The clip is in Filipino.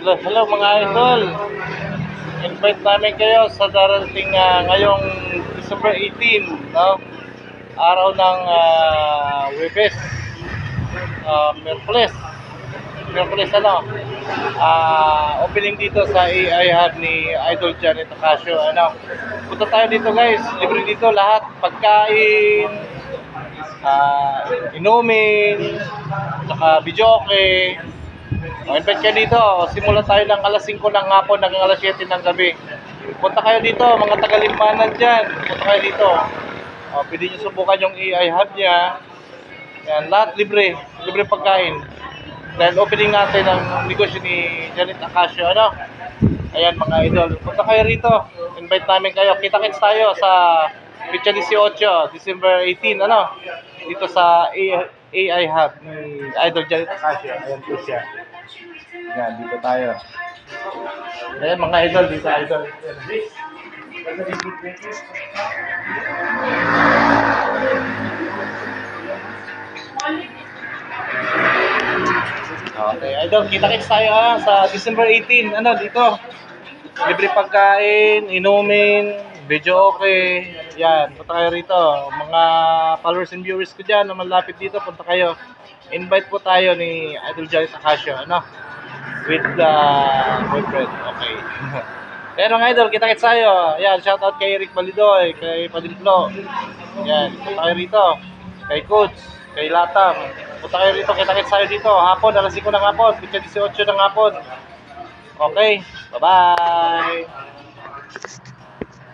Hello, hello mga idol. Invite namin kayo sa darating ngayong December 18, no? Araw ng Webes, Merkules. Merkules ano? Opening dito sa AI Hub ni Idol Janet Acasio, ano? Punta tayo dito guys. Libre dito lahat. Pagkain, inumin, saka videoke. Invite kayo dito. Simulan tayo ng alas 5 ng hapon hanggang alas 7 ng gabi. Punta kayo dito, mga taga-Limanan dyan. Punta kayo dito. Pwede nyo subukan yung AI Hub niya. Yan, lahat libre. Libre pagkain. Dahil opening natin ang negosyo ni Janet Acasio. Ano? Ayan mga idol. Punta kayo rito. Invite namin kayo. Kita-kits tayo sa Pizza 18, December 18. Ano? Dito sa AI Hub ni Idol Janet Acasio. Ayan po siya. Yan, dito tayo. Ayan mga idol, dito idol. Okay, idol, kita-kits tayo sa December 18. Ano, dito. Libre pagkain, inumin, video okay. Yan, punta kayo rito. Mga followers and viewers ko dyan na malapit dito, punta kayo. Invite po tayo ni Idol Janet Acasio, ano? With the boyfriend. Okay. Pero mga idol, kita-kits tayo. Yan, shoutout kay Eric Balidoy, kay Padimplo. Yan, punta kayo rito. Kay Coach, kay Latam. Punta kayo rito, kita-kits tayo dito. Hapon, alas 5 ng hapon, pizza 18 ng hapon. Okay, bye-bye.